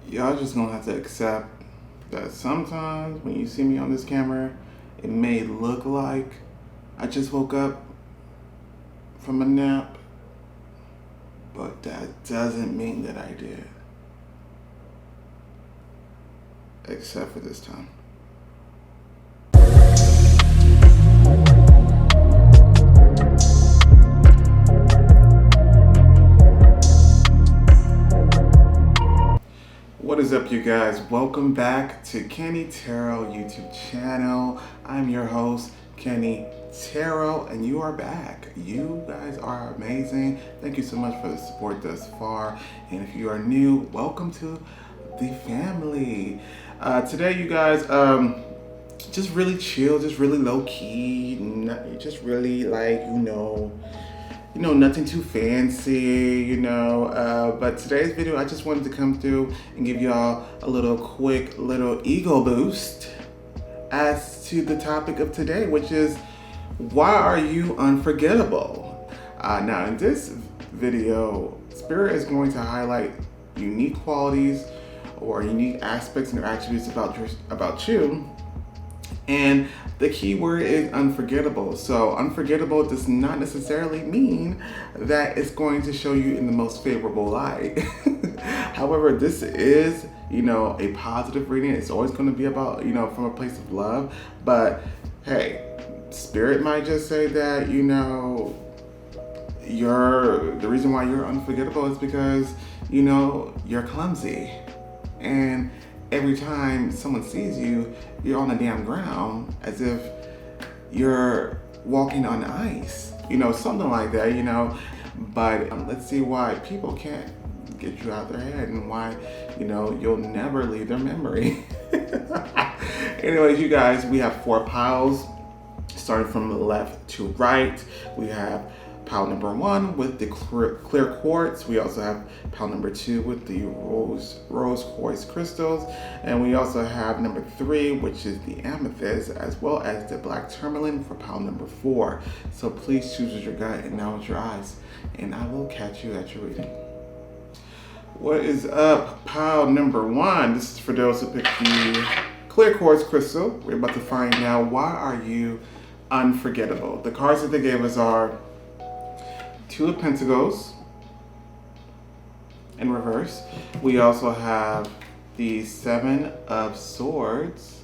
Y'all just gonna have to accept that sometimes when you see me on this camera, it may look like I just woke up from a nap, but that doesn't mean that I did. Except for this time. What is up, you guys? Welcome back to Kenny Tarot YouTube channel. I'm your host, Kenny Tarot, and you are back. You guys are amazing. Thank you so much for the support thus far. And if you are new, welcome to the family. Today, you guys, just really chill, just really low key, just really nothing too fancy, but today's video, I just wanted to come through and give y'all a quick ego boost as to the topic of today, which is, why are you unforgettable? Now, in this video, Spirit is going to highlight unique qualities or unique aspects and attributes about you. And the key word is unforgettable. So unforgettable does not necessarily mean that it's going to show you in the most favorable light. However, this is, a positive reading. It's always going to be about, from a place of love. But hey, Spirit might just say that, the reason why you're unforgettable is because, you're clumsy. And every time someone sees you, you're on the damn ground as if you're walking on ice, something like that, But let's see why people can't get you out of their head and why, you'll never leave their memory. Anyways, you guys, we have 4 piles starting from left to right. We have pile number 1 with the clear quartz. We also have pile number 2 with the rose quartz crystals. And we also have number 3, which is the amethyst, as well as the black tourmaline for pile number 4. So please choose with your gut and now with your eyes. And I will catch you at your reading. What is up, pile number 1? This is for those who picked the clear quartz crystal. We're about to find out, why are you unforgettable? The cards that they gave us are 2 of Pentacles in reverse. We also have the 7 of Swords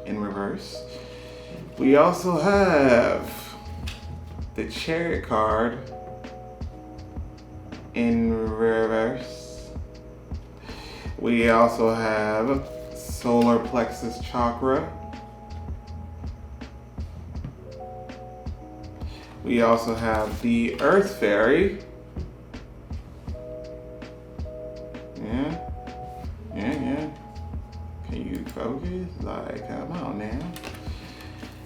in reverse. We also have the Chariot card in reverse. We also have Solar Plexus Chakra. We also have the Earth Fairy. Yeah. Can you focus? Come on now.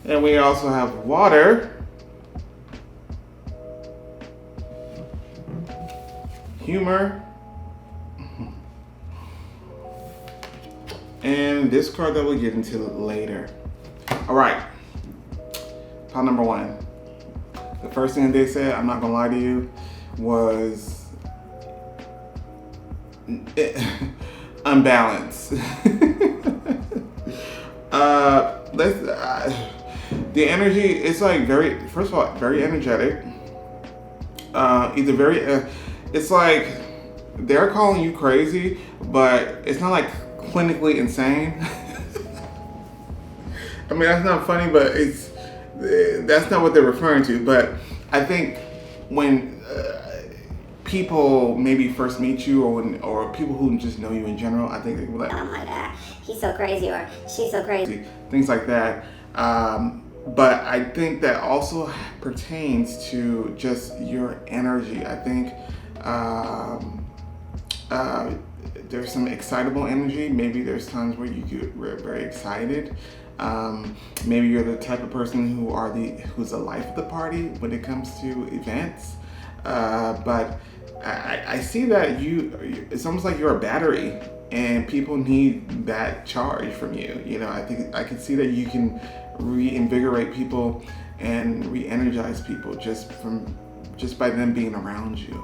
And we also have Water. Humor. And this card that we'll get into later. All right. Pile number 1. The first thing they said, I'm not gonna lie to you, was unbalanced. The energy, it's like first of all, very energetic. It's like they're calling you crazy, but it's not like clinically insane. I mean, that's not funny, but that's not what they're referring to. But I think when people maybe first meet you, or people who just know you in general, I think they can be like, oh my God, he's so crazy, or she's so crazy. Things like that. But I think that also pertains to just your energy. I think there's some excitable energy. Maybe there's times where you get very excited. Maybe you're the type of person who's the life of the party when it comes to events. But I see that it's almost like you're a battery, and people need that charge from you. I think I can see that you can reinvigorate people and re-energize people just by them being around you.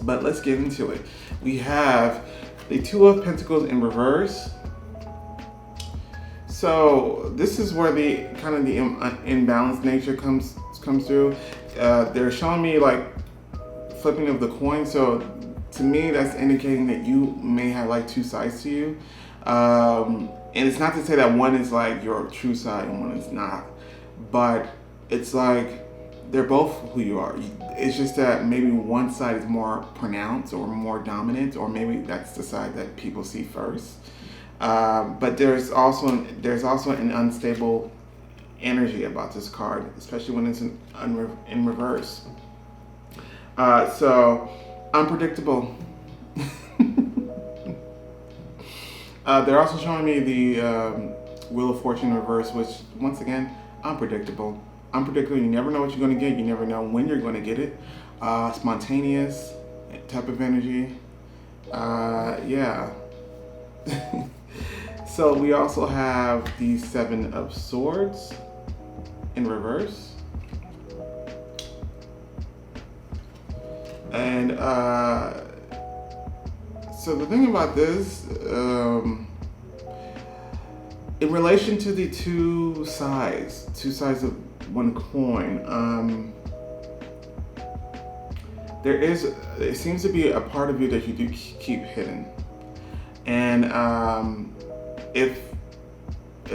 But let's get into it. We have the Two of Pentacles in reverse. So this is where the kind of the imbalanced nature comes through. They're showing me like flipping of the coin. So to me, that's indicating that you may have like two sides to you. And it's not to say that one is like your true side and one is not, but it's like they're both who you are. It's just that maybe one side is more pronounced or more dominant, or maybe that's the side that people see first. But there's also an unstable energy about this card, especially when it's in reverse. So unpredictable. They're also showing me the Wheel of Fortune in reverse, which once again, unpredictable. Unpredictable. You never know what you're going to get. You never know when you're going to get it. Spontaneous type of energy. Yeah. So we also have the Seven of Swords in reverse. And so the thing about this, in relation to the two sides of one coin, it seems to be a part of you that you do keep hidden. And if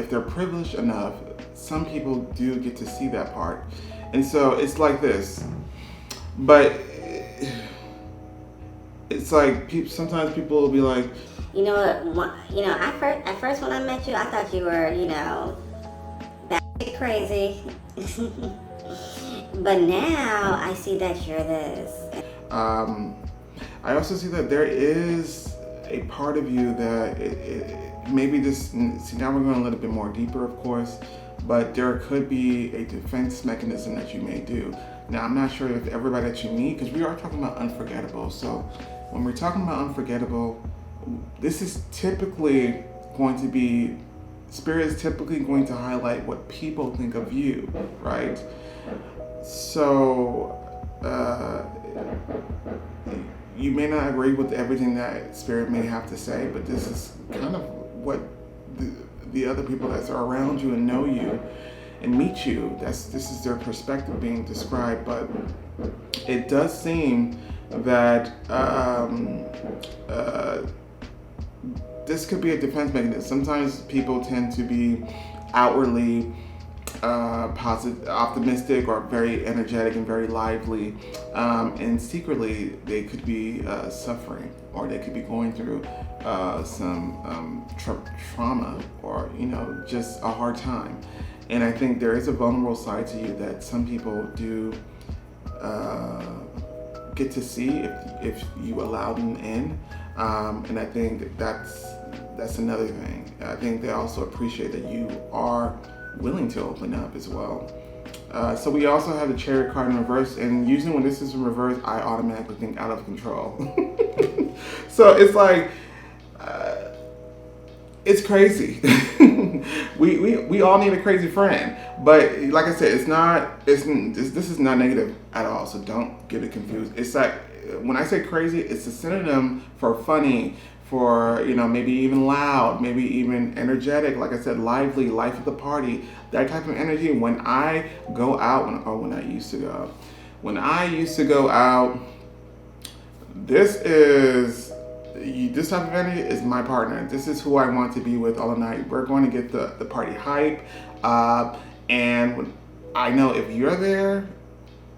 they're privileged enough, some people do get to see that part. And so it's like this. But it's like sometimes people will be like, at first when I met you, I thought you were, batshit crazy. But now I see that you're this. I also see that there is a part of you that maybe this. See, now we're going a little bit more deeper, of course, but there could be a defense mechanism that you may do. Now, I'm not sure if everybody that you meet, because we are talking about unforgettable. So when we're talking about unforgettable, this is typically going to be, Spirit is typically going to highlight what people think of you, right? So you may not agree with everything that Spirit may have to say, but this is kind of what the other people that are around you and know you and meet you, this is their perspective being described. But it does seem that this could be a defense mechanism. Sometimes people tend to be outwardly positive, optimistic, or very energetic and very lively, and secretly they could be suffering, or they could be going through some trauma, or just a hard time. And I think there is a vulnerable side to you that some people do get to see if you allow them in, and I think that's another thing. I think they also appreciate that you are willing to open up as well. So we also have the Chariot card in reverse, and usually when this is in reverse, I automatically think out of control. So it's like, it's crazy. we all need a crazy friend, but like I said, this is not negative at all. So don't get it confused. It's like, when I say crazy, it's a synonym for funny, for maybe even loud, maybe even energetic. Like I said, lively, life of the party, that type of energy. When I go out, when I used to go out, this type of energy is my partner. This is who I want to be with all night. We're going to get the party hype, and when I know if you're there,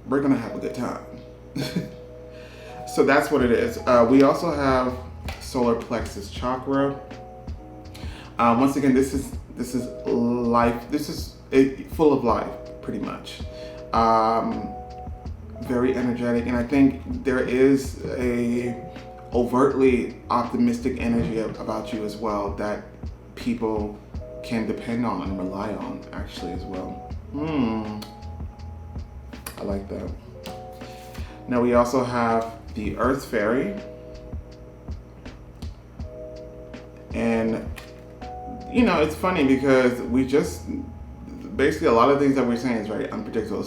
we're gonna have a good time. So that's what it is. We also have solar plexus chakra. Once again, this is life. This is full of life, pretty much. Very energetic, and I think there is a overtly optimistic energy about you as well that people can depend on and rely on, actually, as well. I like that. Now we also have the Earth Fairy. And, it's funny because we just, basically a lot of things that we're saying is very unpredictable.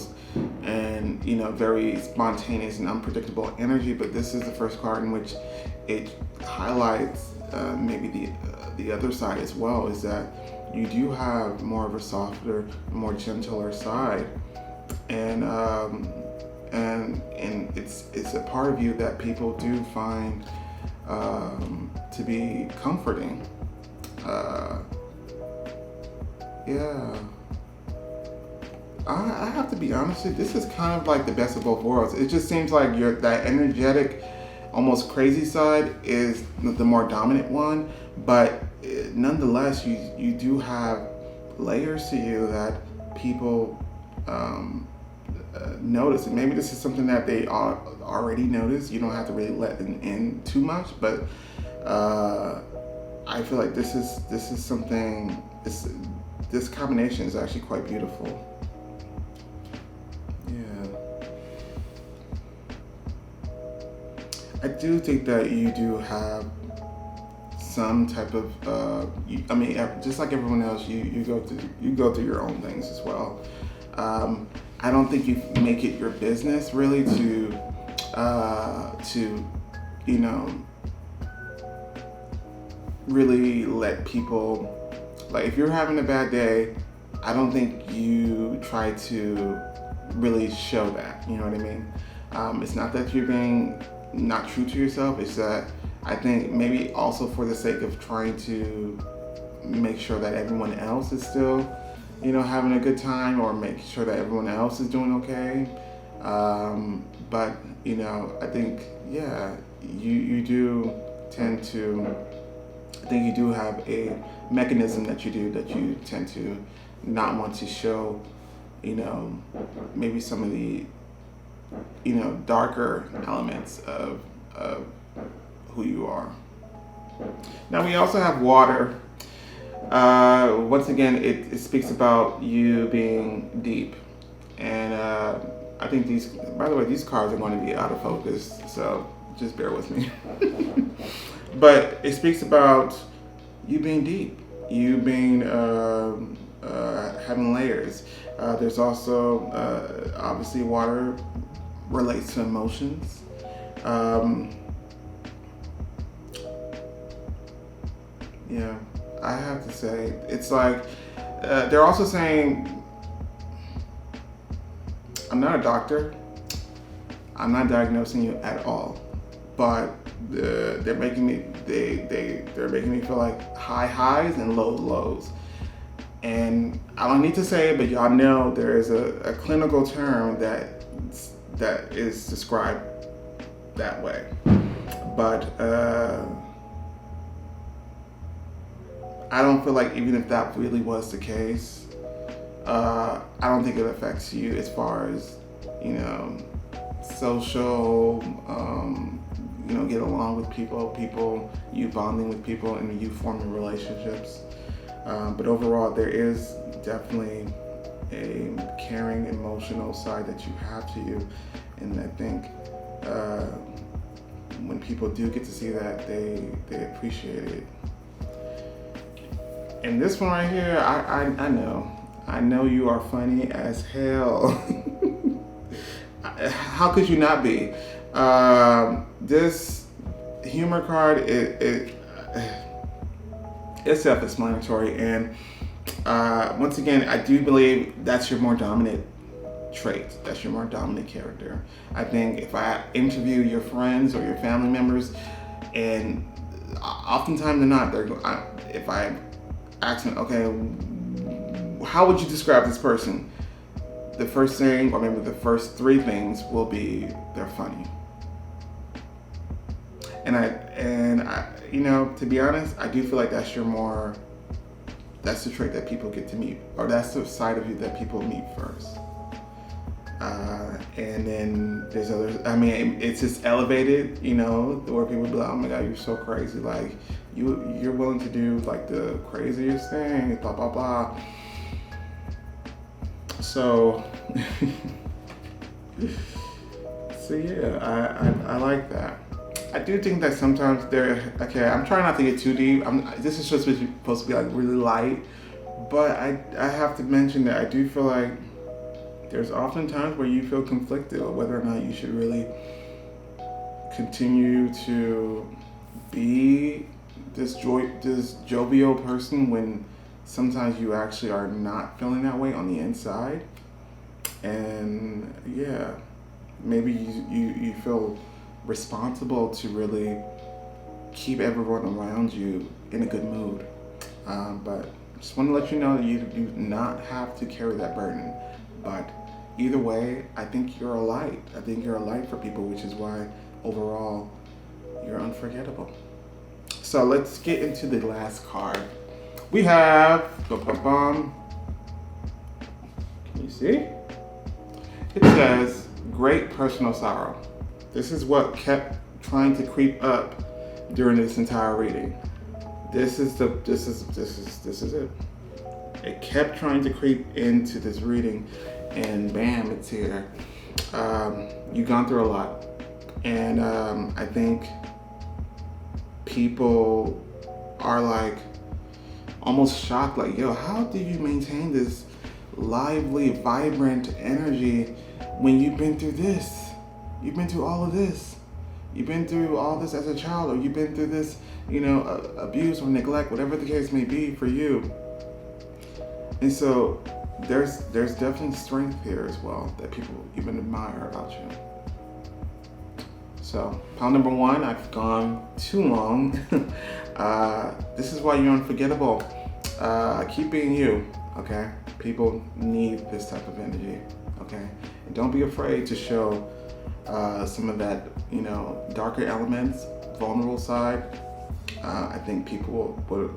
And very spontaneous and unpredictable energy. But this is the first card in which it highlights maybe the other side as well, is that you do have more of a softer, more gentler side, and it's a part of you that people do find to be comforting. Yeah. I have to be honest with you, this is kind of like the best of both worlds. It just seems like that energetic, almost crazy side is the more dominant one, but nonetheless, you do have layers to you that people notice. And maybe this is something that they already notice. You don't have to really let them in too much, but I feel like this is something. This combination is actually quite beautiful. Yeah. I do think that you do have some type of, just like everyone else, you go through your own things as well. I don't think you make it your business really to really let people. Like, if you're having a bad day, I don't think you try to really show that. You know what I mean? It's not that you're being not true to yourself. It's that I think maybe also for the sake of trying to make sure that everyone else is still, having a good time, or make sure that everyone else is doing okay. But I think, yeah, you do tend to. I think you do have a mechanism that you tend to not want to show, maybe some of the, darker elements of who you are. Now we also have water. Once again, it speaks about you being deep. And I think these cards are going to be out of focus, so just bear with me. But it speaks about you being deep, you being having layers. There's also obviously water relates to emotions. Yeah, I have to say it's like they're also saying, I'm not a doctor, I'm not diagnosing you at all, but they're making me feel like high highs and low lows. And I don't need to say it, but y'all know there is a clinical term that is described that way. But I don't feel like, even if that really was the case, I don't think it affects you as far as, social, get along with people, you bonding with people, and you forming relationships. But overall, there is definitely a caring, emotional side that you have to you. And I think when people do get to see that, they appreciate it. And this one right here, I know you are funny as hell. How could you not be? This humor card, it's self-explanatory, and once again, I do believe that's your more dominant trait. That's your more dominant character. I think if I interview your friends or your family members, and oftentimes they're not, if I ask them, okay, how would you describe this person? The first thing, or maybe the first three things, will be they're funny. And I, to be honest, I do feel like that's the trait that people get to meet, or that's the side of you that people meet first. And then there's others. I mean, it's just elevated, where people be like, oh my God, you're so crazy. Like, you're willing to do like the craziest thing, blah, blah, blah. So, yeah, I like that. I do think that sometimes I'm trying not to get too deep. This is just supposed to be like really light, but I have to mention that I do feel like there's often times where you feel conflicted on whether or not you should really continue to be this jovial person when sometimes you actually are not feeling that way on the inside. And yeah, maybe you feel responsible to really keep everyone around you in a good mood. But just want to let you know that you do not have to carry that burden. But either way, I think you're a light. I think you're a light for people, which is why overall you're unforgettable. So let's get into the last card. We have, can you see? It says, great personal sorrow. This is what kept trying to creep up during this entire reading. This is it. It kept trying to creep into this reading, and bam, it's here. You've gone through a lot, and I think people are like almost shocked, like, yo, how do you maintain this lively, vibrant energy when you've been through this? You've been through all of this. You've been through all this as a child, or you've been through this, abuse or neglect, whatever the case may be for you. And so there's definitely strength here as well that people even admire about you. So pile number one, I've gone too long. This is why you're unforgettable. Keep being you, okay? People need this type of energy, okay? And don't be afraid to show some of that, darker elements, vulnerable side. I think people would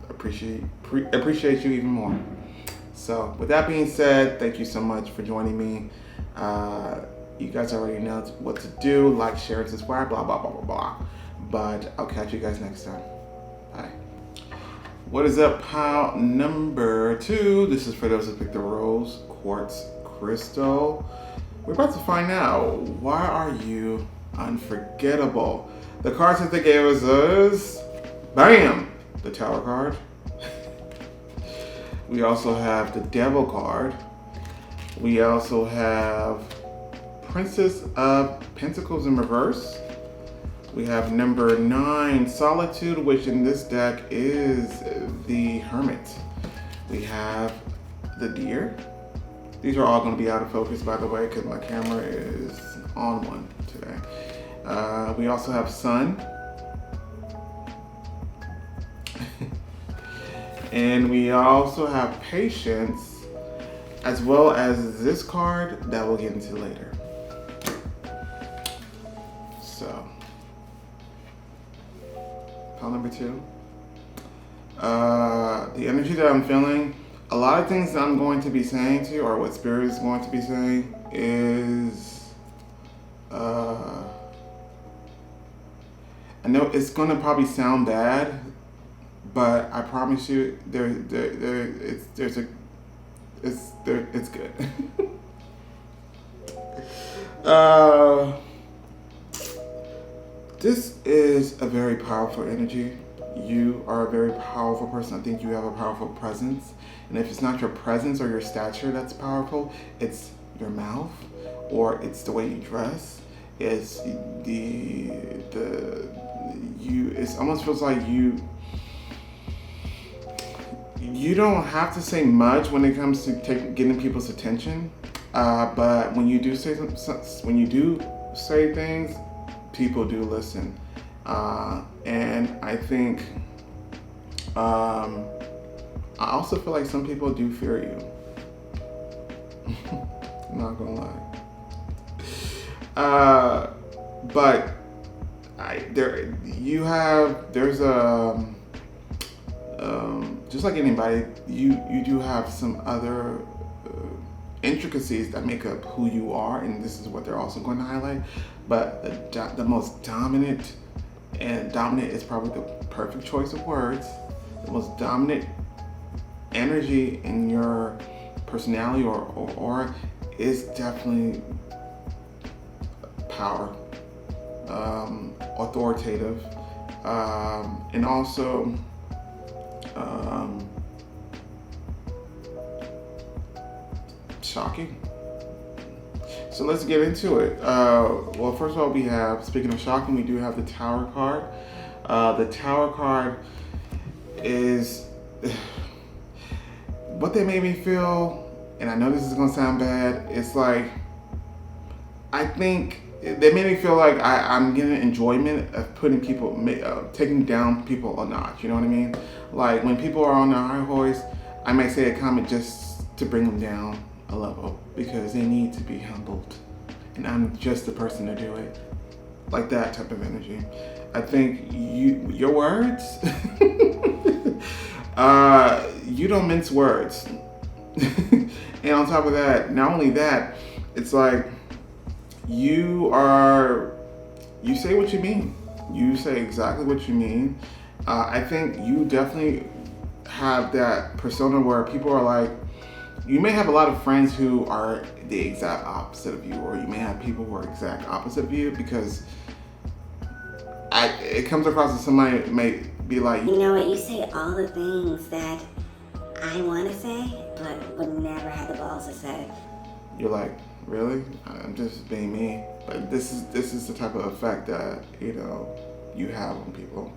appreciate you even more. So with that being said, thank you so much for joining me. You guys already know what to do. Like, share, and subscribe, blah, blah, blah, blah, blah. But I'll catch you guys next time. Bye. What is up, pile number 2? This is for those who picked the rose quartz crystal. We're about to find out, why are you unforgettable? The cards that they gave us is, bam, the Tower card. We also have the Devil card. We also have Princess of Pentacles in reverse. We have number 9, Solitude, which in this deck is the Hermit. We have the Deer. These are all going to be out of focus, by the way, because my camera is on one today. We also have Sun. And we also have Patience, as well as this card that we'll get into later. So, pile number 2. The energy that I'm feeling, a lot of things that I'm going to be saying to you, or what Spirit is going to be saying, is, I know it's going to probably sound bad, but I promise you, it's good. This is a very powerful energy. You are a very powerful person. I think you have a powerful presence. And if it's not your presence or your stature that's powerful, it's your mouth, or it's the way you dress. It's it almost feels like you don't have to say much when it comes to getting people's attention, but when you do say things, people do listen, and I think I also feel like some people do fear you. I'm not gonna lie, but there's a. Just like anybody, you do have some other intricacies that make up who you are, and this is what they're also going to highlight. But the most dominant, and dominant is probably the perfect choice of words, the most dominant energy in your personality or aura is definitely power, authoritative, and also shocking. So let's get into it. Well, first of all, we have, speaking of shocking, we do have the Tower card. The Tower card is what they made me feel, and I know this is gonna sound bad. It's like, I think they made me feel like I'm getting enjoyment of putting people, taking down people a notch. You know what I mean? Like when people are on their high horse, I might say a comment just to bring them down a level because they need to be humbled, and I'm just the person to do it. Like that type of energy. I think your words, you don't mince words. And on top of that, not only that, it's like you say what you mean. You say exactly what you mean. I think you definitely have that persona where people are like, you may have a lot of friends who are the exact opposite of you, or you may have people who are exact opposite of you, because it comes across as somebody may be like, you know what, you say all the things that I want to say, but would never have the balls to say. You're like, really? I'm just being me. But this is the type of effect that, you know, you have on people.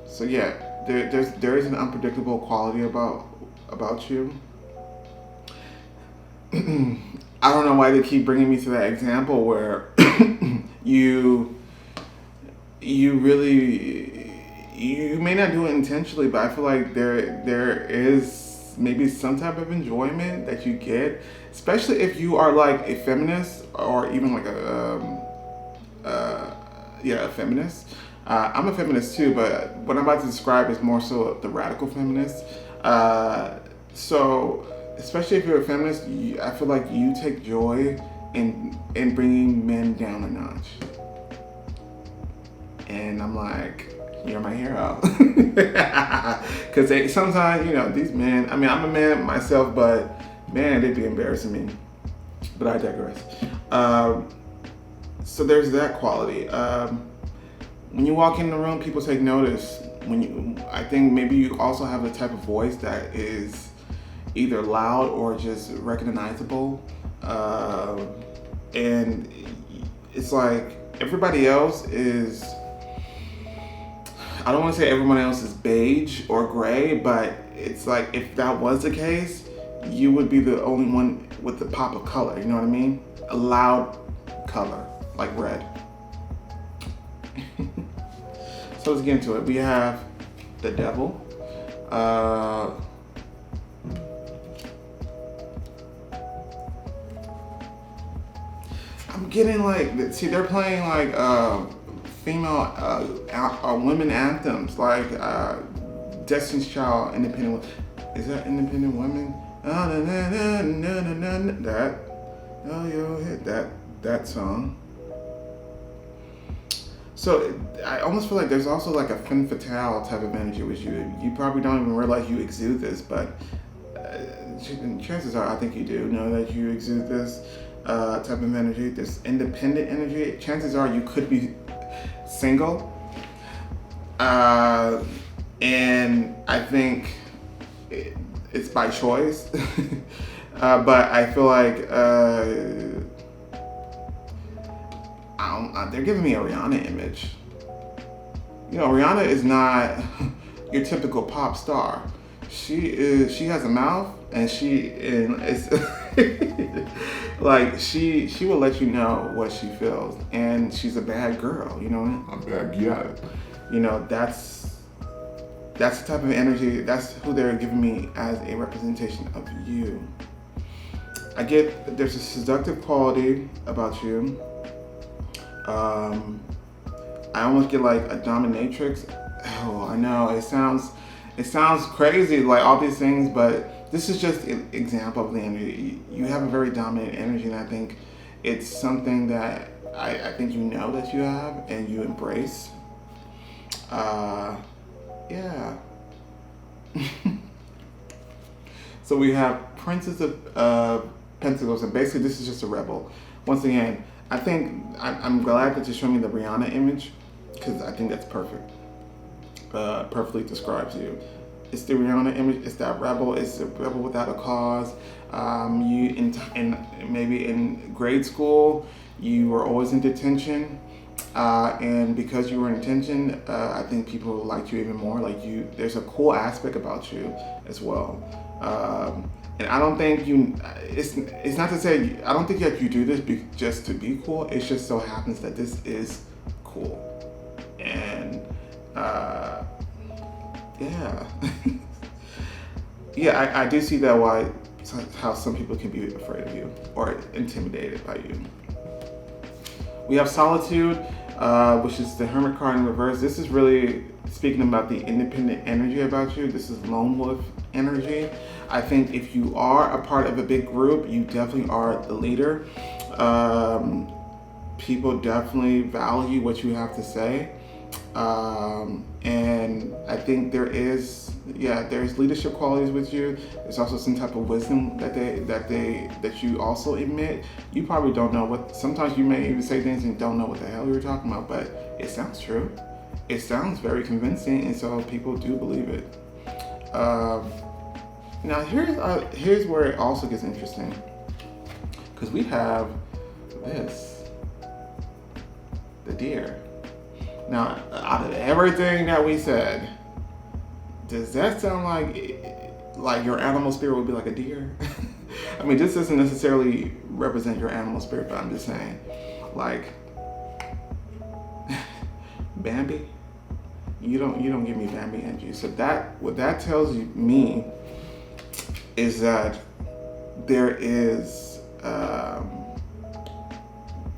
So yeah, there is an unpredictable quality about you. I don't know why they keep bringing me to that example where you may not do it intentionally, but I feel like there is maybe some type of enjoyment that you get, especially if you are like a feminist or even like a feminist. I'm a feminist too, but what I'm about to describe is more so the radical feminist. So especially if you're a feminist, I feel like you take joy in bringing men down a notch. And I'm like, you're my hero. Because sometimes, you know, these men, I mean, I'm a man myself, but man, they'd be embarrassing me. But I digress. So there's that quality. When you walk in the room, people take notice. I think maybe you also have the type of voice that is either loud or just recognizable. And it's like everybody else is, I don't want to say everyone else is beige or gray, but it's like if that was the case, you would be the only one with the pop of color, you know what I mean? A loud color, like red. So let's get into it. We have the devil. I'm getting like, see, they're playing like female women anthems, like Destiny's Child, Independent. Is that Independent Women? That. Oh, yo, hit that song. So I almost feel like there's also like a femme fatale type of energy with you. You probably don't even realize you exude this, but chances are I think you do know that you exude this type of energy, this independent energy. Chances are you could be single. And I think it's by choice. But I feel like they're giving me a Rihanna image. You know, Rihanna is not your typical pop star. She has a mouth, and it's like she will let you know what she feels, and she's a bad girl. You know, I'm bad. Yeah. You know, that's the type of energy. That's who they're giving me as a representation of you. I get there's a seductive quality about you. I almost get like a dominatrix. Oh, I know it sounds crazy, like all these things, but this is just an example of the energy. You have a very dominant energy, and I think it's something that I think you know that you have and you embrace. Yeah. So we have Princess of Pentacles, and basically this is just a rebel. Once again, I think I'm glad that you showed me the Rihanna image, because I think that's perfect. Perfectly describes you. It's the Rihanna image. It's that rebel. It's a rebel without a cause. You in maybe in grade school, you were always in detention, and because you were in detention, I think people liked you even more. Like you, there's a cool aspect about you as well. And I don't think you. It's not to say I don't think that you do this just to be cool. It just so happens that this is cool, and yeah, yeah. I do see that why how some people can be afraid of you or intimidated by you. We have Solitude, which is the Hermit card in reverse. This is really speaking about the independent energy about you. This is lone wolf energy. I think if you are a part of a big group, you definitely are the leader. People definitely value what you have to say. And I think there's leadership qualities with you. There's also some type of wisdom that you also emit. You probably don't know what. Sometimes you may even say things and don't know what the hell you're talking about, but it sounds true. It sounds very convincing, and so people do believe it. Now here's where it also gets interesting, because we have the deer. Now, out of everything that we said, does that sound like your animal spirit would be like a deer? I mean, this doesn't necessarily represent your animal spirit, but I'm just saying, like, Bambi, you don't give me Bambi energy. So what that tells me is that there is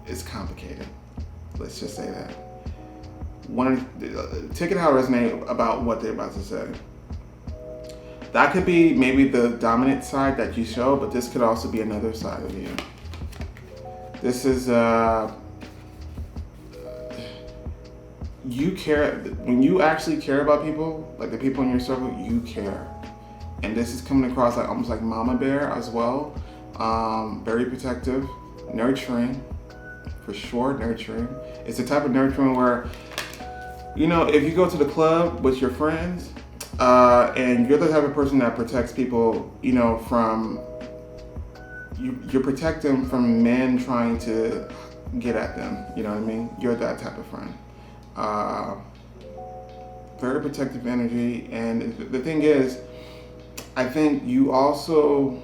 it's complicated. Let's just say that. Take it how it resonates about what they're about to say. That could be maybe the dominant side that you show, but this could also be another side of you. This is you care when you actually care about people, like the people in your circle. You care, and this is coming across like almost like mama bear as well. Very protective, nurturing, for sure. Nurturing. It's the type of nurturing where, you know, if you go to the club with your friends, and you're the type of person that protects people, you know, from you protect them from men trying to get at them. You know what I mean? You're that type of friend. Very protective energy, and the thing is, I think you also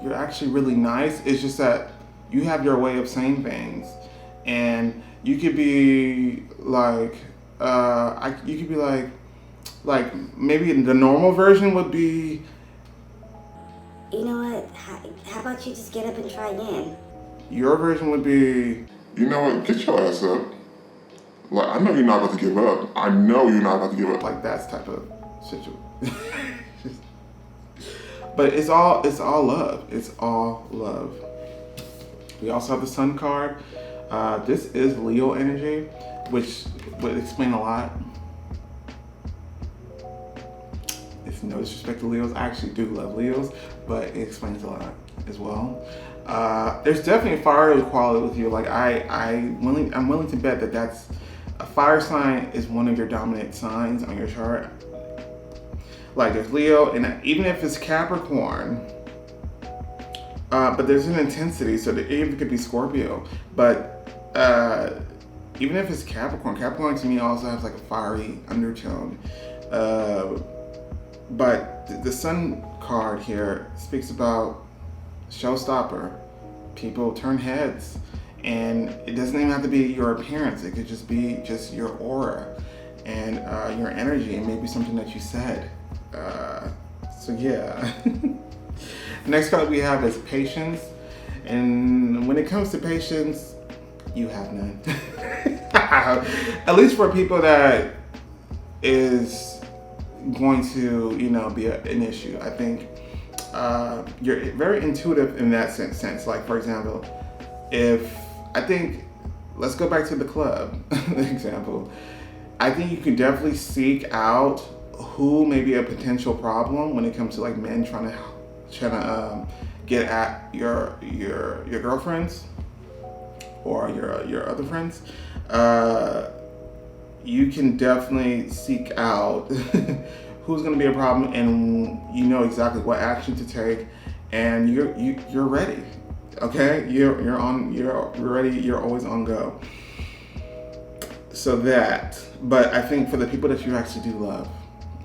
you're actually really nice. It's just that you have your way of saying things, and you could be like, you could be like maybe the normal version would be. You know what? How about you just get up and try again? Your version would be. You know what? Get your ass up. Like, I know you're not about to give up. I know you're not about to give up. Like that type of situation. But it's all love. It's all love. We also have the Sun card. This is Leo energy, which would explain a lot. It's no disrespect to Leos. I actually do love Leos, but it explains a lot as well. There's definitely a fire quality with you. Like I'm willing to bet that that's a fire sign is one of your dominant signs on your chart. Like there's Leo, and even if it's Capricorn, but there's an intensity, so it even could be Scorpio. But even if it's Capricorn to me also has like a fiery undertone. But the Sun card here speaks about showstopper. People turn heads, and it doesn't even have to be your appearance. It could just be just your aura and your energy, and maybe something that you said. So yeah. Next card we have is Patience, and when it comes to patience, you have none. At least for people that is going to, you know, be an issue. I think you're very intuitive in that sense. Like, for example, let's go back to the club example. I think you can definitely seek out who may be a potential problem when it comes to like men trying to get at your girlfriends or your other friends. you can definitely seek out who's going to be a problem, and you know exactly what action to take, and you're ready. Okay, you're ready. You're always on go. So that, but I think for the people that you actually do love,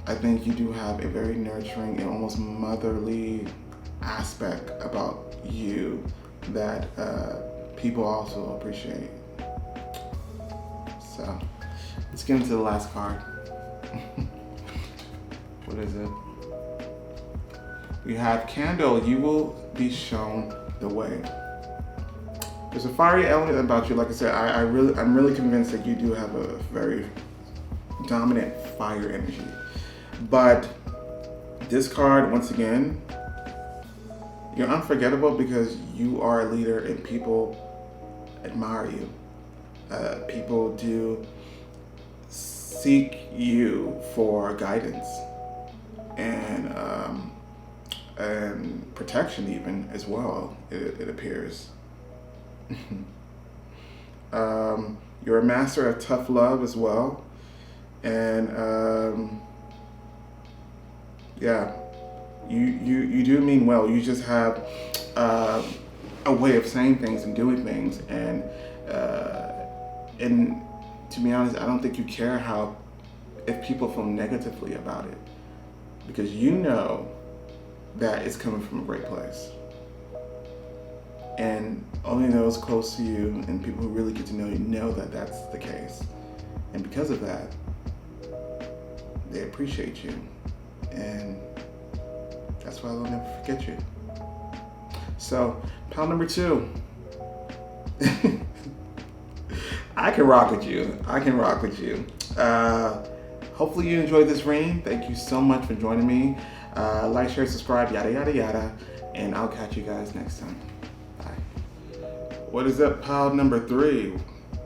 I think you do have a very nurturing and almost motherly aspect about you that people also appreciate. So let's get into the last card. What is it? We have Candle. You will be shown the way. There's a fiery element about you. Like I said, I'm really convinced that you do have a very dominant fire energy. But this card, once again, you're unforgettable because you are a leader and people admire you. People do seek you for guidance and protection even as well, it appears. You're a master of tough love as well. And yeah, you do mean well. You just have a way of saying things and doing things, and to be honest, I don't think you care if people feel negatively about it, because you know that it's coming from a great place. And only those close to you and people who really get to know you know that that's the case. And because of that, they appreciate you. And that's why they'll never forget you. So, pile number 2. I can rock with you. Hopefully you enjoyed this reading. Thank you so much for joining me. Like, share, subscribe, yada, yada, yada. And I'll catch you guys next time. Bye. What is up, pile number 3?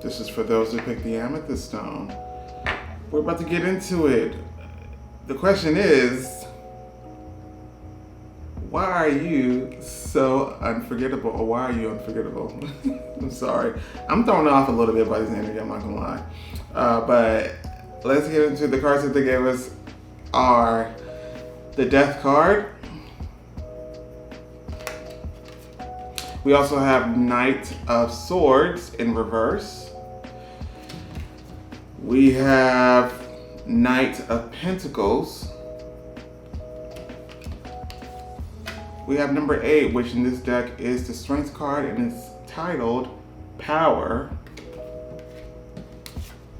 This is for those who picked the amethyst stone. We're about to get into it. The question is, why are you so unforgettable, or why are you unforgettable? I'm sorry. I'm thrown off a little bit by this energy, I'm not gonna lie. But let's get into the cards that they gave us. Are the Death card. We also have Knight of Swords in reverse. We have Knight of Pentacles. We have number 8, which in this deck is the Strength card, and it's titled Power.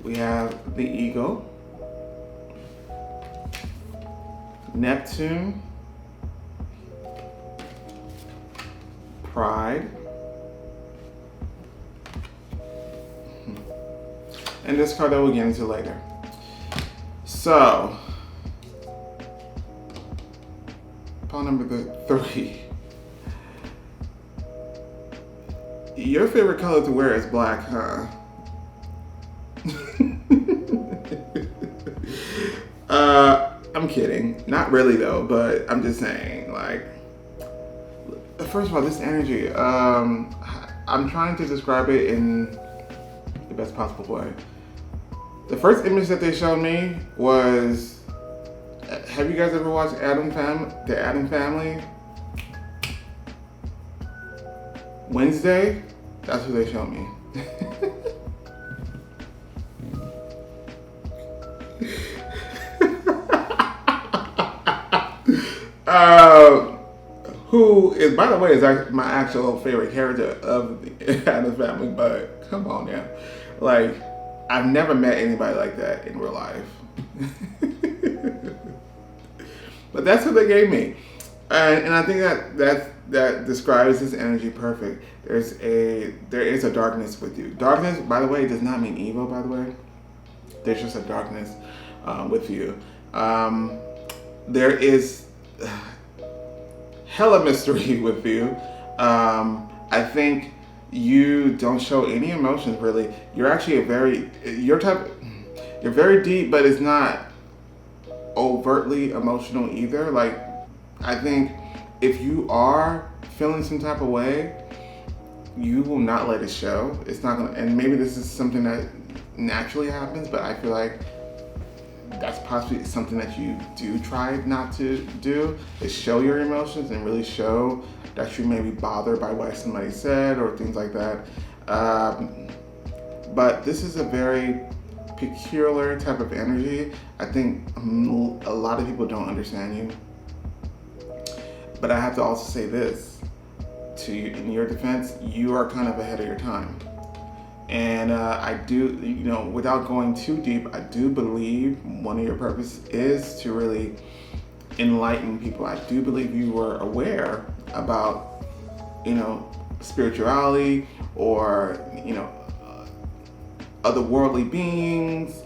We have the Eagle, Neptune, Pride, and this card that we'll get into later. So, pile number 3. Your favorite color to wear is black, huh? I'm kidding. Not really though, but I'm just saying, like, first of all, this energy, I'm trying to describe it in the best possible way. The first image that they showed me was, have you guys ever watched The Addams Family? Wednesday? That's who they showed me. Who is, by the way, is my actual favorite character of the Addams Family, but come on now. Like, I've never met anybody like that in real life. But that's what they gave me. And I think that describes this energy perfect. There is a darkness with you. Darkness, by the way, does not mean evil, by the way. There's just a darkness with you. There is hella mystery with you. I think you don't show any emotions really. You're actually you're very deep, but it's not overtly emotional either. Like, I think if you are feeling some type of way, you will not let it show. It's not gonna, and maybe this is something that naturally happens, but I feel like that's possibly something that you do try not to do, is show your emotions and really show that you may be bothered by what somebody said or things like that. But this is a very peculiar type of energy. I think a lot of people don't understand you. But I have to also say this to you, in your defense, you are kind of ahead of your time. And I do, without going too deep, I do believe one of your purposes is to really enlighten people. I do believe you were aware about, spirituality or, otherworldly beings,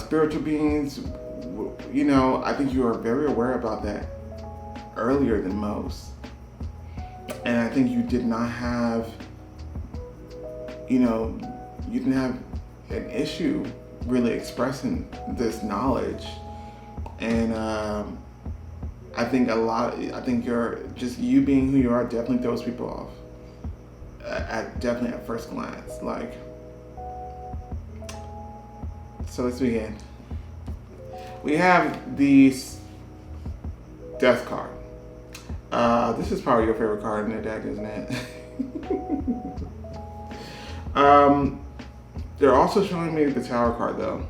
spiritual beings. I think you are very aware about that earlier than most. And I think you did not have, you didn't have an issue really expressing this knowledge. And I think you're just, you being who you are definitely throws people off. Definitely at first glance. So let's begin. We have the Death card. This is probably your favorite card in the deck, isn't it? They're also showing me the Tower card though.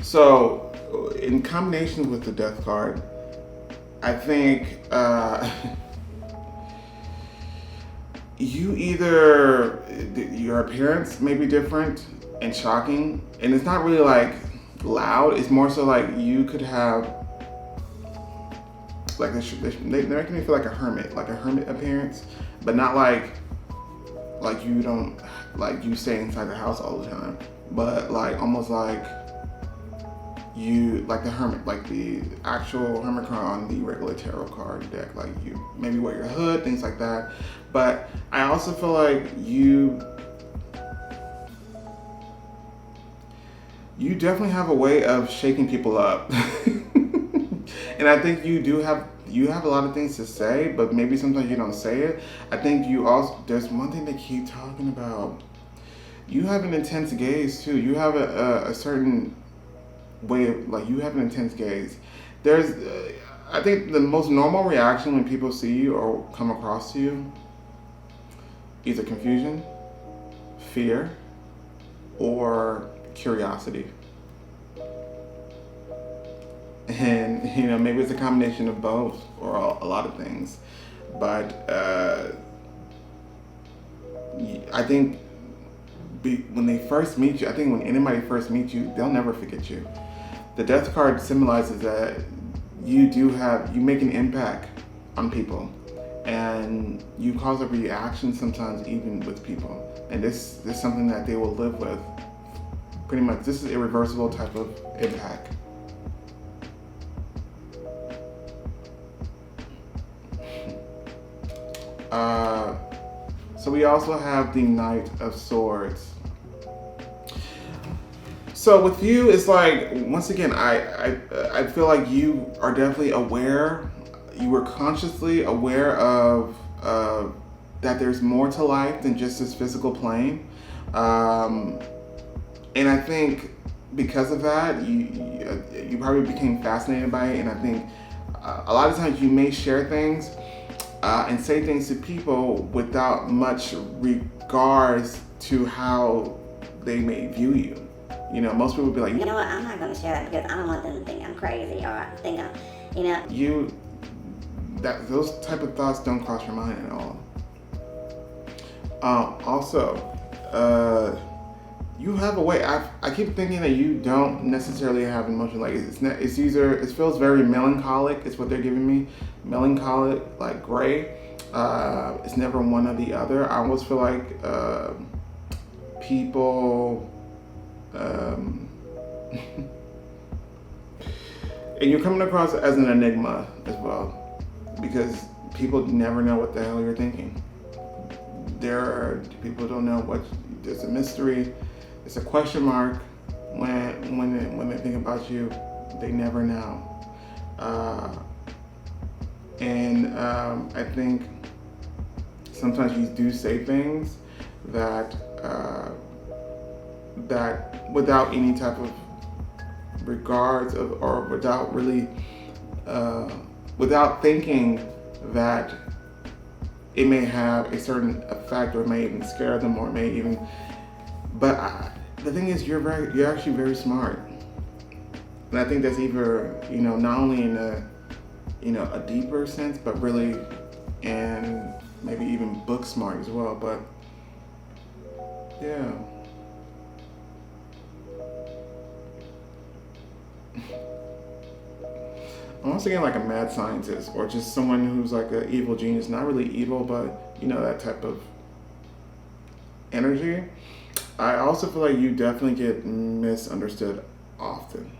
So in combination with the Death card, I think your appearance may be different and shocking, and it's not really like loud. It's more so like you could have like they're making me feel like a hermit appearance, but not like you don't, like you stay inside the house all the time, but like almost like you, like the hermit, like the actual hermit card on the regular tarot card deck, like you maybe wear your hood, things like that. But I also feel like you definitely have a way of shaking people up. And I think you have a lot of things to say, but maybe sometimes you don't say it. I think there's one thing they keep talking about. You have an intense gaze too. You have a certain way of, like, you have an intense gaze. There's, I think the most normal reaction when people see you or come across you, either confusion, fear, or curiosity. And maybe it's a combination of both or a lot of things. But I think when they first meet you, I think when anybody first meets you, they'll never forget you. The Death card symbolizes that you make an impact on people, and you cause a reaction sometimes even with people. And this is something that they will live with. Pretty much, this is irreversible type of impact. So we also have the Knight of Swords. So with you, it's like, once again, I feel like you are definitely aware. You were consciously aware of that there's more to life than just this physical plane. And I think because of that, you probably became fascinated by it. And I think a lot of times you may share things and say things to people without much regards to how they may view you. Most people would be like, you know what, I'm not going to share that because I don't want them to think I'm crazy or think I'm, those type of thoughts don't cross your mind at all. Also, you have a way. I keep thinking that you don't necessarily have emotion. Like it feels very melancholic. It's what they're giving me, melancholic, like gray. It's never one or the other. I almost feel like people. And you're coming across as an enigma as well, because people never know what the hell you're thinking. People don't know there's a mystery. It's a question mark when they think about you. They never know. I think sometimes you do say things that that without any type of regards of, or without really without thinking that it may have a certain effect, or it may even scare them, or it may even. But the thing is, you're actually very smart, and I think that's either not only in a a deeper sense, but really, and maybe even book smart as well. But yeah. I'm also getting like a mad scientist, or just someone who's like an evil genius. Not really evil, but that type of energy. I also feel like you definitely get misunderstood often,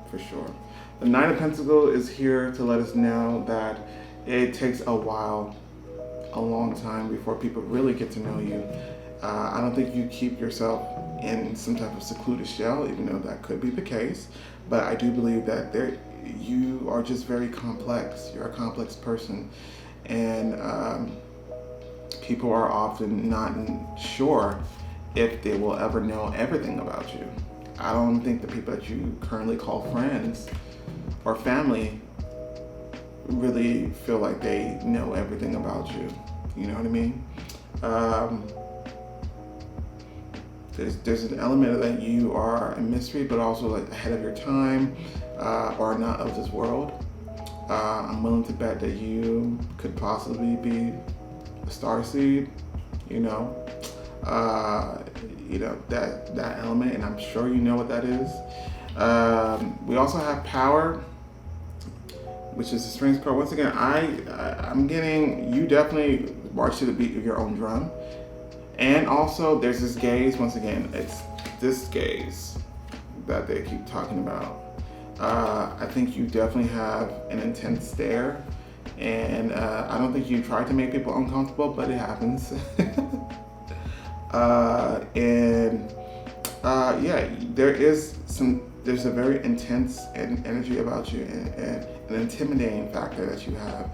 for sure. The Nine of Pentacles is here to let us know that it takes a while, a long time, before people really get to know you. I don't think you keep yourself in some type of secluded shell, even though that could be the case. But I do believe that you are just very complex. You're a complex person, and people are often not sure if they will ever know everything about you. I don't think the people that you currently call friends or family really feel like they know everything about you. You know what I mean? There's an element that you are a mystery, but also like ahead of your time, or not of this world. I'm willing to bet that you could possibly be a starseed, that element, and I'm sure you know what that is. We also have power, which is the strength card. Once again, I'm getting you definitely march to the beat of your own drum. And also, there's this gaze. Once again, it's this gaze that they keep talking about. I think you definitely have an intense stare, and I don't think you try to make people uncomfortable, but it happens. There's a very intense energy about you, and an intimidating factor that you have.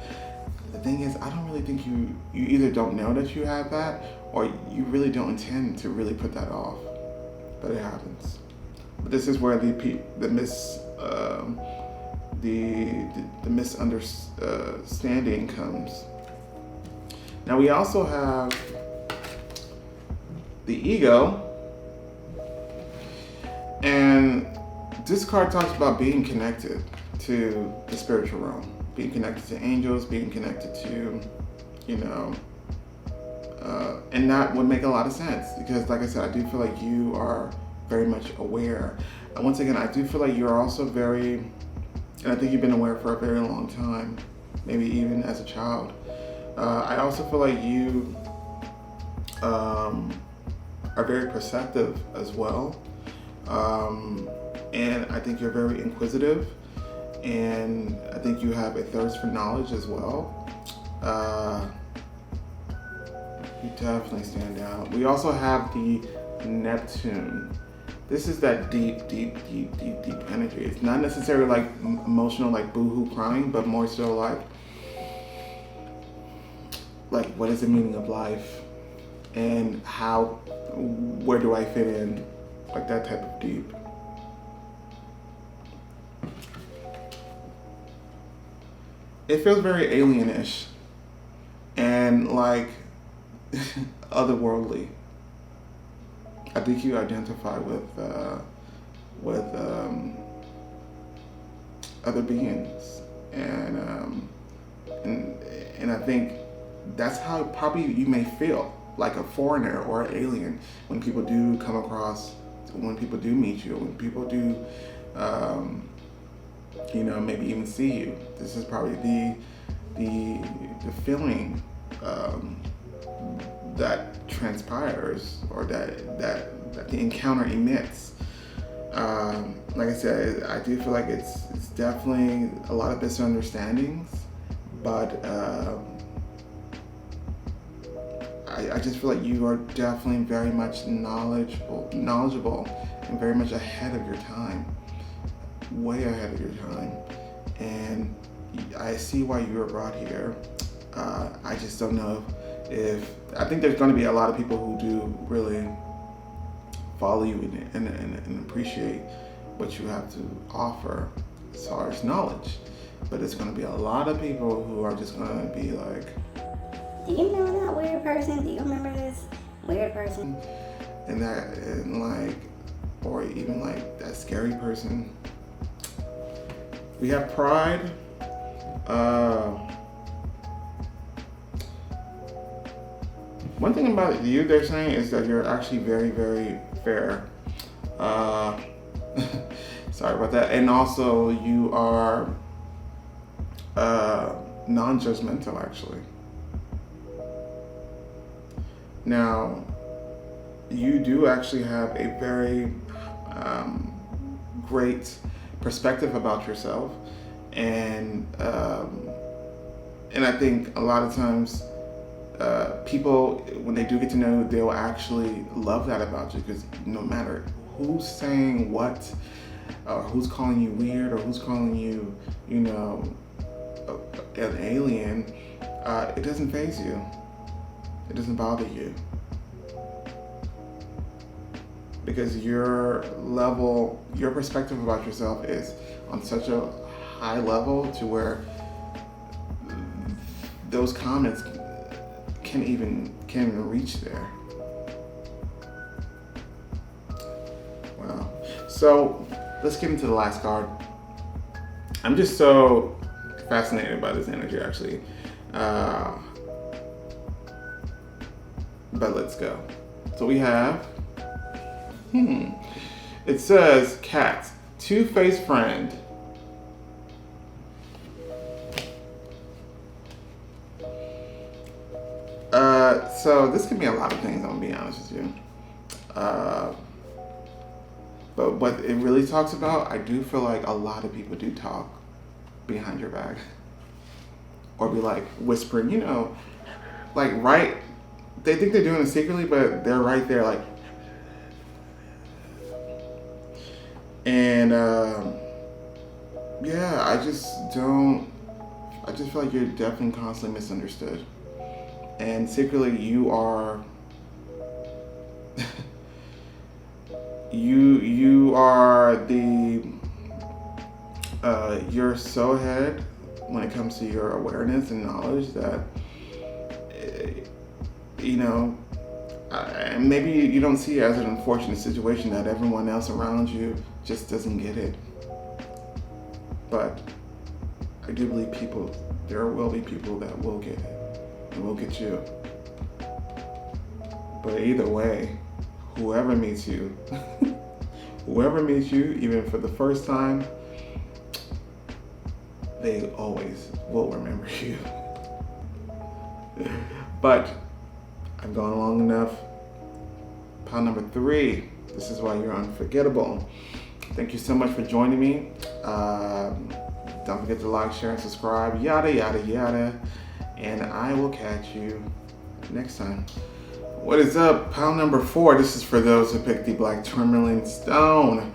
The thing is, I don't really think you either don't know that you have that, or you really don't intend to really put that off, but it happens. But this is where the misunderstanding comes. Now we also have the ego, and this card talks about being connected to the spiritual realm, being connected to angels, being connected to, and that would make a lot of sense, because like I said, I do feel like you are very much aware. And once again, I do feel like you're also very, and I think you've been aware for a very long time, maybe even as a child. I also feel like you are very perceptive as well. And I think you're very inquisitive, and I think you have a thirst for knowledge as well. You definitely stand out. We also have the Neptune. This is that deep energy. It's not necessarily like emotional, like boohoo crying, but more so like what is the meaning of life, and where do I fit in? Like that type of deep. It feels very alienish and like otherworldly. I think you identify with other beings, and I think that's how probably you may feel, like a foreigner or an alien, when people do come across, when people do meet you, when people do, maybe even see you. This is probably the feeling that transpires, or that the encounter emits. Like I said, I do feel like it's definitely a lot of misunderstandings, but I just feel like you are definitely very much knowledgeable, and very much ahead of your time, way ahead of your time. And I see why you were brought here. I just don't know if I think there's going to be a lot of people who do really follow you and appreciate what you have to offer as far as knowledge. But it's going to be a lot of people who are just going to be like, do you know that weird person? Do you remember this weird person? and like, or even like that scary person. We have pride. One thing about you they're saying is that you're actually very, very fair. Sorry about that. And also you are non-judgmental actually. Now, you do actually have a very great perspective about yourself, and I think a lot of times people, when they do get to know you, they'll actually love that about you, because no matter who's saying what, who's calling you weird, or who's calling you, you know, an alien, it doesn't faze you. It doesn't bother you. Because your level, your perspective about yourself is on such a high level to where those comments can't even reach there. Wow. So let's get into the last card. I'm just so fascinated by this energy actually. But let's go. So we have, it says cat, two-faced friend. So this could be a lot of things, I'm gonna be honest with you. But what it really talks about, I do feel like a lot of people do talk behind your back. Or be like whispering, you know, like right, they think they're doing it secretly, but they're right there like, and yeah, I just feel like you're definitely constantly misunderstood. And secretly you are, you are the, you're so ahead when it comes to your awareness and knowledge that, you know, and maybe you don't see it as an unfortunate situation that everyone else around you just doesn't get it. But I do believe there will be people that will get it and will get you. But either way, whoever meets you, even for the first time, they always will remember you. But I've gone long enough. Pile number 3. This is why you're unforgettable. Thank you so much for joining me. Don't forget to like, share, and subscribe. Yada, yada, yada. And I will catch you next time. What is up? Pile number 4. This is for those who picked the black tourmaline stone.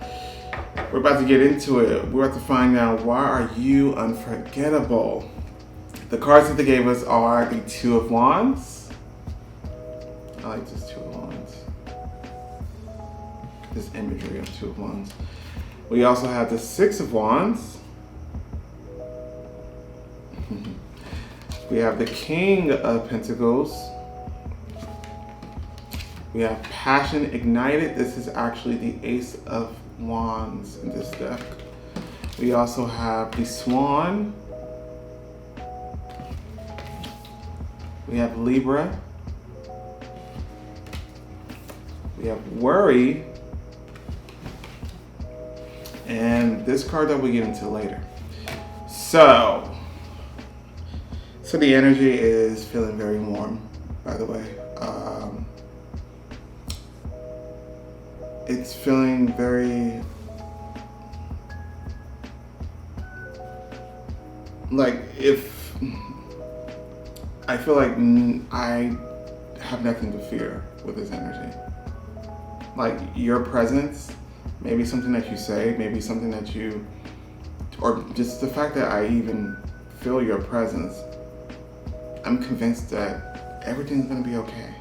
We're about to get into it. We're about to find out, why are you unforgettable? The cards that they gave us are the Two of Wands. I like this Two of Wands. This imagery of Two of Wands. We also have the Six of Wands. We have the King of Pentacles. We have Passion Ignited. This is actually the Ace of Wands in this deck. We also have the Swan. We have Libra. We have Worry. And this card that we get into later. So the energy is feeling very warm, by the way. It's feeling very, like, if I feel like I have nothing to fear with this energy. Like, your presence, maybe something that you say, maybe something that you, or just the fact that I even feel your presence I'm convinced that everything's gonna be okay.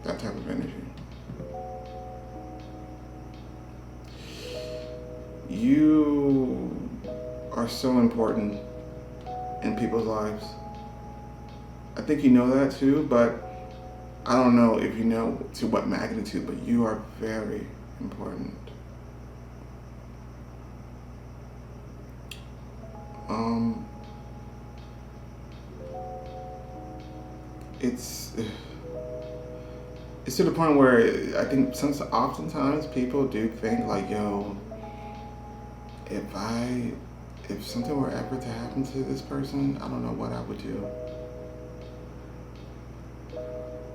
That type of energy. You are so important in people's lives. I think you know that too, but I don't know if you know to what magnitude, but you are very important. It's to the point where I think oftentimes people do think like, yo, if something were ever to happen to this person, I don't know what I would do.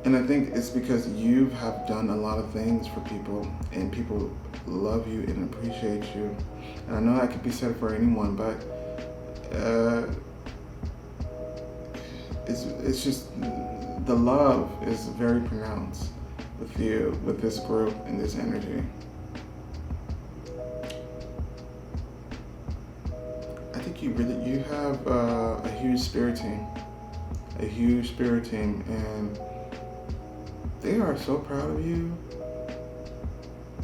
And I think it's because you have done a lot of things for people, and people love you and appreciate you. And I know that could be said for anyone, but it's just the love is very pronounced with you, with this group and this energy. I think you have a huge spirit team, and they are so proud of you,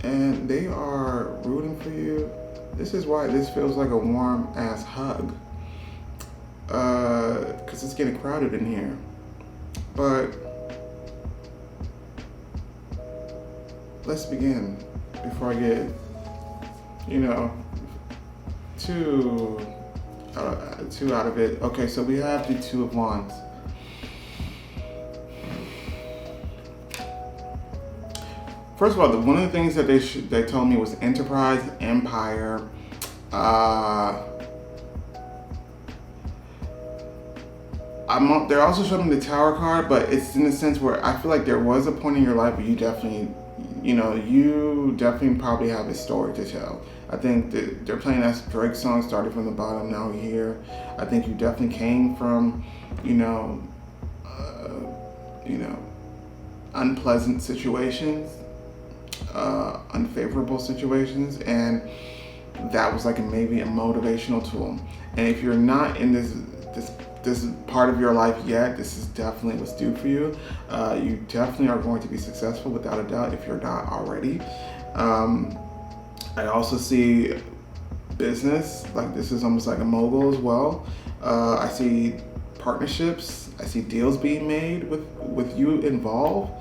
and they are rooting for you. This is why this feels like a warm ass hug, because it's getting crowded in here. But let's begin before I get, too out of it. Okay, so we have the Two of Wands. First of all, one of the things that they told me was enterprise, empire. They're also showing me the Tower card, but it's in the sense where I feel like there was a point in your life where you definitely probably have a story to tell. I think that they're playing that Drake song, Started From the Bottom, Now We're Here. I think you definitely came from, unpleasant situations, unfavorable situations, and that was like maybe a motivational tool. And if you're not in this part of your life yet, this is definitely what's due for you. You definitely are going to be successful without a doubt if you're not already. I also see business, like this is almost like a mogul as well. I see partnerships, I see deals being made with you involved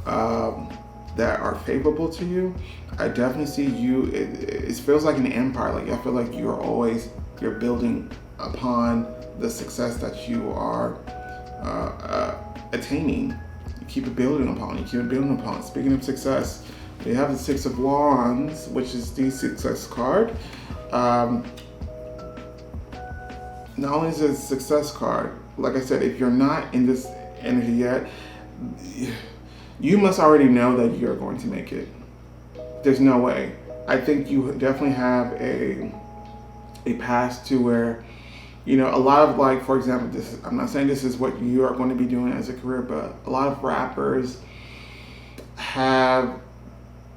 that are favorable to you. I definitely see you, it feels like an empire. Like I feel like you're building upon the success that you are attaining. You keep it building upon. Speaking of success, we have the Six of Wands, which is the success card. Not only is it a success card, like I said, if you're not in this energy yet, you must already know that you're going to make it. There's no way. I think you definitely have a past to where, a lot of, like, for example, I'm not saying this is what you are going to be doing as a career, but a lot of rappers have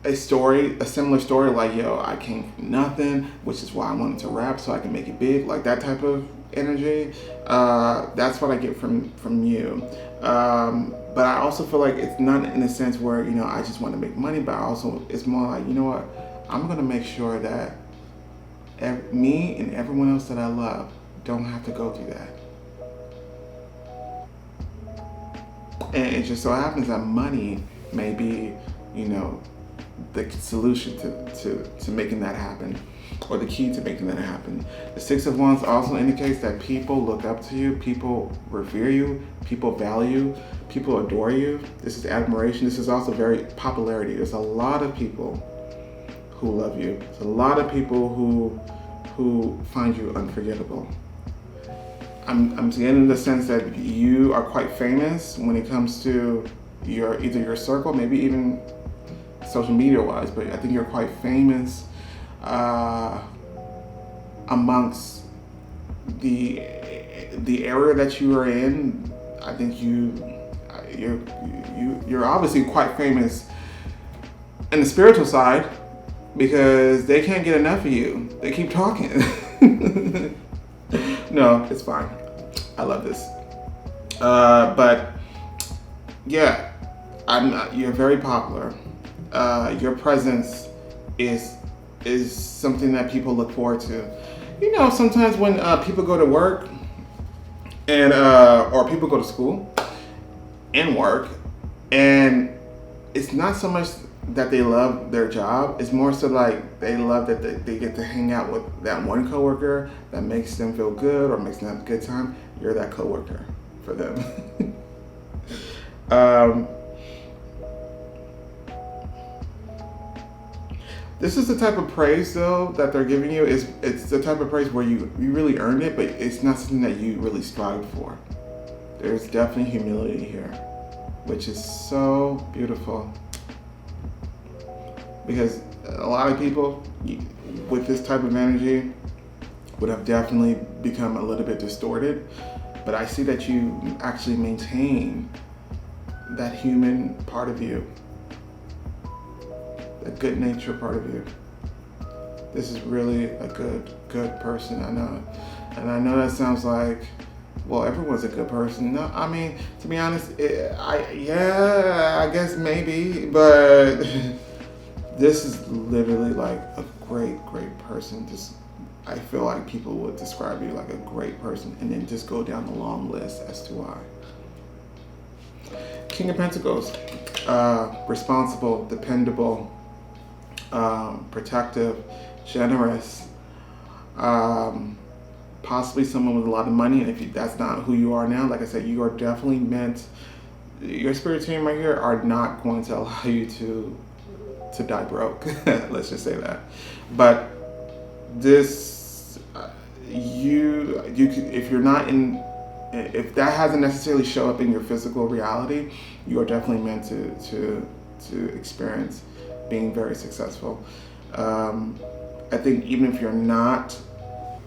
a similar story, like, yo, I came from nothing, which is why I wanted to rap so I can make it big, like that type of energy. That's what I get from you. But I also feel like it's not in a sense where, I just want to make money, but it's more like, you know what, I'm going to make sure that me and everyone else that I love don't have to go through that. And it just so happens that money may be, the solution to making that happen, or the key to making that happen. The Six of Wands also indicates that people look up to you, people revere you, people value, people adore you. This is admiration. This is also very popularity. There's a lot of people who love you. There's a lot of people who find you unforgettable. I'm getting the sense that you are quite famous when it comes to either your circle, maybe even social media wise, but I think you're quite famous amongst the area that you are in. I think you're obviously quite famous in the spiritual side, because they can't get enough of you. They keep talking. No, it's fine. I love this. But yeah, you're very popular. Your presence is something that people look forward to. Sometimes when people go to work and or people go to school and work, and it's not so much that they love their job. It's more so like they love that they get to hang out with that one coworker that makes them feel good or makes them have a good time. You're that coworker for them. This is the type of praise though that they're giving you. It's the type of praise where you really earned it, but it's not something that you really strive for. There's definitely humility here, which is so beautiful. Because a lot of people with this type of energy would have definitely become a little bit distorted. But I see that you actually maintain that human part of you, that good nature part of you. This is really a good person, I know. And I know that sounds like, well, everyone's a good person. No, I mean, to be honest, I guess maybe, but this is literally like a great person. I feel like people would describe you like a great person and then just go down the long list as to why. King of Pentacles, responsible, dependable, protective, generous, possibly someone with a lot of money. And if that's not who you are now, like I said, you are definitely meant, your spirit team right here are not going to allow you to die broke. Let's just say that. But this, if you're not in, if that hasn't necessarily shown up in your physical reality, you are definitely meant to experience being very successful. I think even if you're not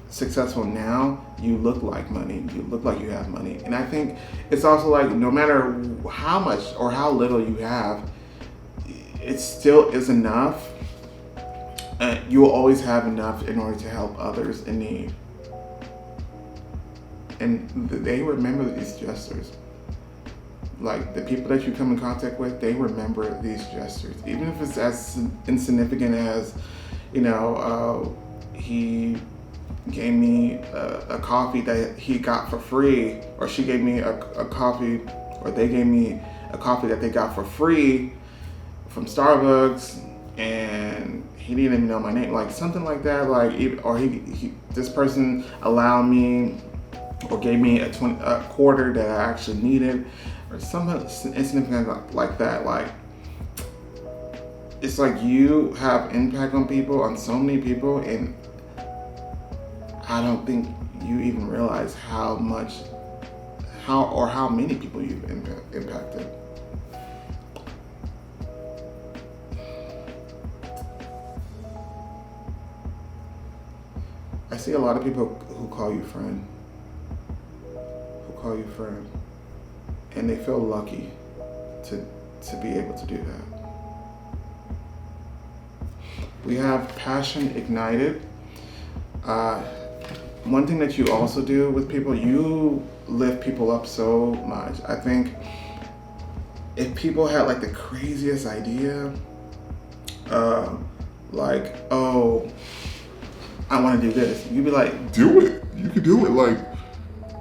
successful now, you look like money. You look like you have money. And I think it's also like no matter how much or how little you have, it still is enough. You will always have enough in order to help others in need. And they remember these gestures. Like the people that you come in contact with, they remember these gestures. Even if it's as insignificant as, he gave me a coffee that he got for free, or she gave me a coffee, or they gave me a coffee that they got for free from Starbucks, and he didn't even know my name, like something like that, or this person allowed me or gave me a quarter that I actually needed, or something insignificant like that. Like, it's like you have impact on people, on so many people, and I don't think you even realize how many people you've impacted. I see a lot of people who call you friend. And they feel lucky to be able to do that. We have passion ignited. One thing that you also do with people, you lift people up so much. I think if people had like the craziest idea, like, oh, I want to do this, you'd be like, do it. You can do it. Like,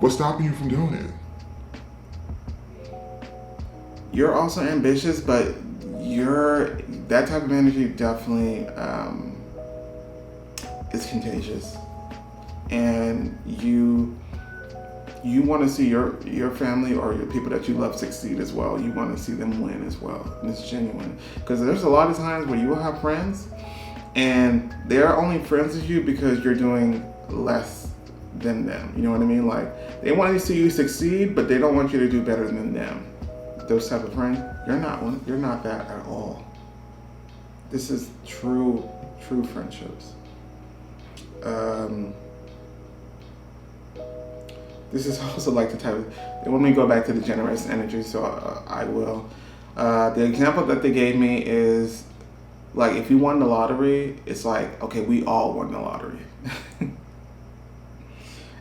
what's stopping you from doing it? You're also ambitious, but that type of energy definitely is contagious. And you want to see your family or your people that you love succeed as well. You want to see them win as well. And it's genuine. Because there's a lot of times where you will have friends and they're only friends with you because you're doing less than them. You know what I mean? Like, they want to see you succeed, but they don't want you to do better than them. Those type of friends, you're not that at all. This is true friendships. This is also like the type of, when we go back to the generous energy, so I will. The example that they gave me is, like, if you won the lottery, it's like, okay, we all won the lottery.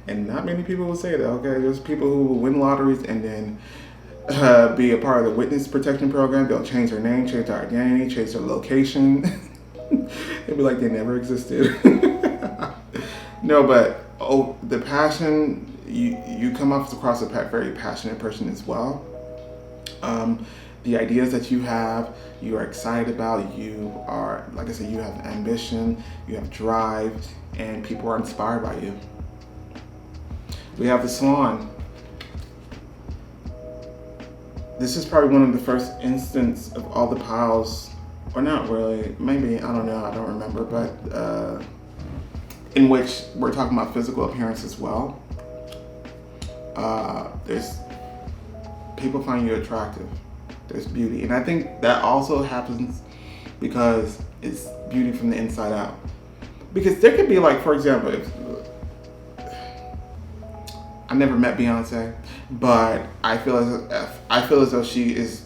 And not many people will say that, okay? There's people who will win lotteries and then be a part of the witness protection program. They'll change their name, change their identity, change their location. It'll be like they never existed. No, but the passion, you come off across a very passionate person as well. The ideas that you are excited about, you are, like I said, you have ambition, you have drive, and people are inspired by you. We have the Swan. This is probably one of the first instances of all the piles, or not really, maybe, I don't know, I don't remember, but in which we're talking about physical appearance as well. There's people find you attractive. There's beauty. And I think that also happens because it's beauty from the inside out. Because there could be, like, for example, I never met Beyonce, but I feel as though she is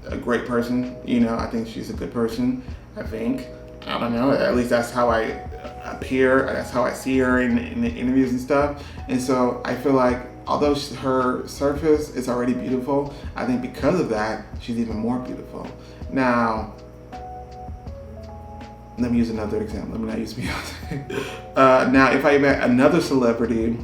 a great person. You know, I think she's a good person. I don't know. At least that's how I appear. That's how I see her in the interviews and stuff. And so I feel like although her surface is already beautiful, I think because of that, she's even more beautiful. Now, let me use another example. Let me not use Beyonce. Now, if I met another celebrity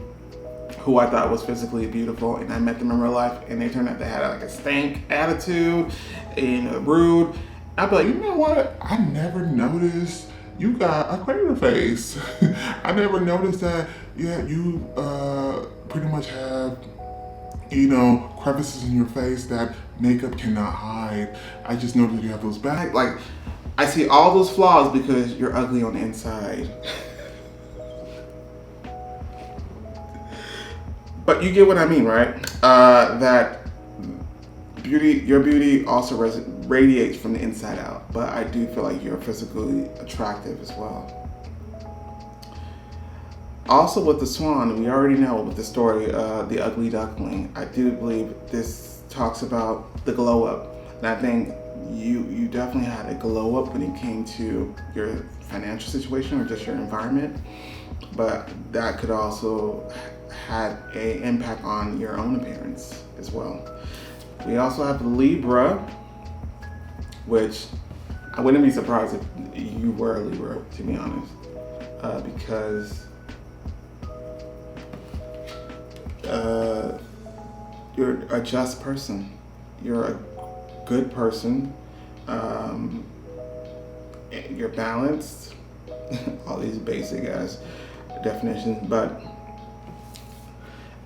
who I thought was physically beautiful, and I met them in real life, and they turned out they had like a stank attitude and rude, I'd be like, you know what? I never noticed you got a crater face. I never noticed that. Yeah, you pretty much have, crevices in your face that makeup cannot hide. I just noticed you have those back. Like, I see all those flaws because you're ugly on the inside. But you get what I mean, right? That your beauty also radiates from the inside out. But I do feel like you're physically attractive as well. Also with the Swan, we already know with the story, The Ugly Duckling. I do believe this talks about the glow up. And I think you definitely had a glow up when it came to your financial situation or just your environment. But that could also had an impact on your own appearance as well. We also have Libra, which I wouldn't be surprised if you were a Libra, to be honest, because you're a just person. You're a good person. You're balanced. All these basic ass definitions, but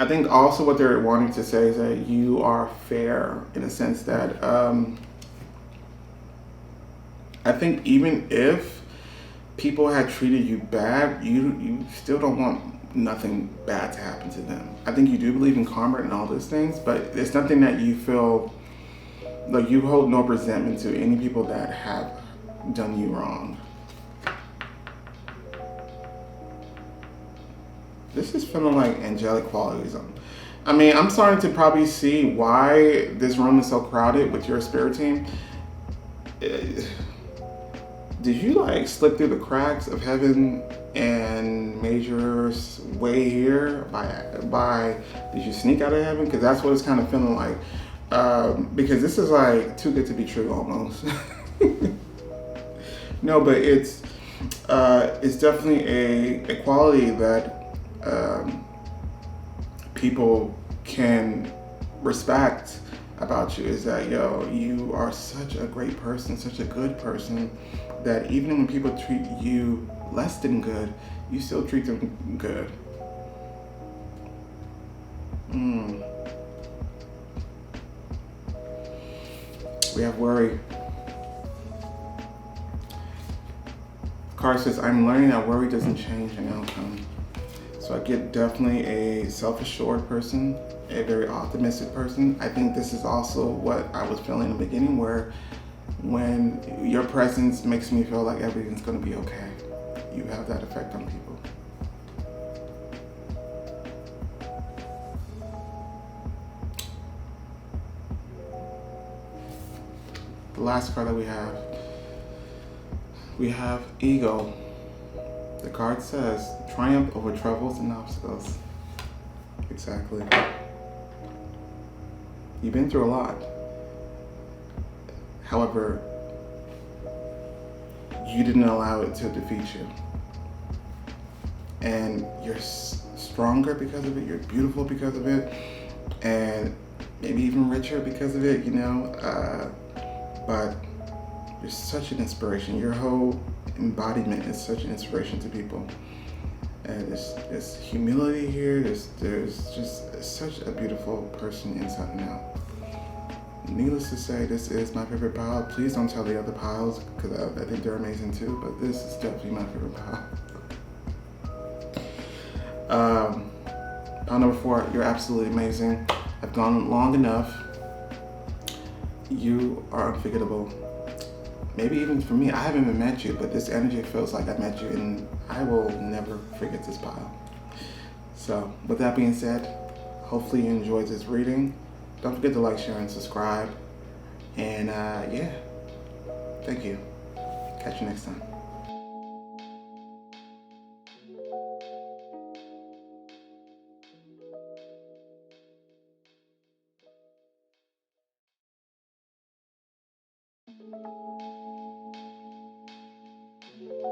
I think also what they're wanting to say is that you are fair in a sense that I think even if people had treated you bad, you still don't want nothing bad to happen to them. I think you do believe in karma and all those things, but it's nothing that you feel like you hold no resentment to any people that have done you wrong. This is feeling like angelic qualities. I mean, I'm starting to probably see why this room is so crowded with your spirit team. Did you like slip through the cracks of heaven and made your way here by did you sneak out of heaven? Because that's what it's kind of feeling like. Because this is like too good to be true almost. No, but it's definitely a quality that people can respect about you, is that, you are such a great person, such a good person, that even when people treat you less than good, you still treat them good. We have worry. Card says, I'm learning that worry doesn't change an outcome. So I get definitely a self-assured person, a very optimistic person. I think this is also what I was feeling in the beginning, where when your presence makes me feel like everything's going to be okay. You have that effect on people. The last card that we have Ego. The card says, triumph over troubles and obstacles. Exactly. You've been through a lot. However, you didn't allow it to defeat you. And you're stronger because of it. You're beautiful because of it. And maybe even richer because of it, but you're such an inspiration. Your whole embodiment is such an inspiration to people. And there's humility here. There's just such a beautiful person inside and out. Needless to say, this is my favorite pile. Please don't tell the other piles, because I think they're amazing too, but this is definitely my favorite pile. Pile number 4, you're absolutely amazing. I've gone long enough. You are unforgettable. Maybe even for me, I haven't even met you, but this energy feels like I met you, and I will never forget this pile. So, with that being said, hopefully you enjoyed this reading. Don't forget to like, share, and subscribe. And yeah, thank you. Catch you next time.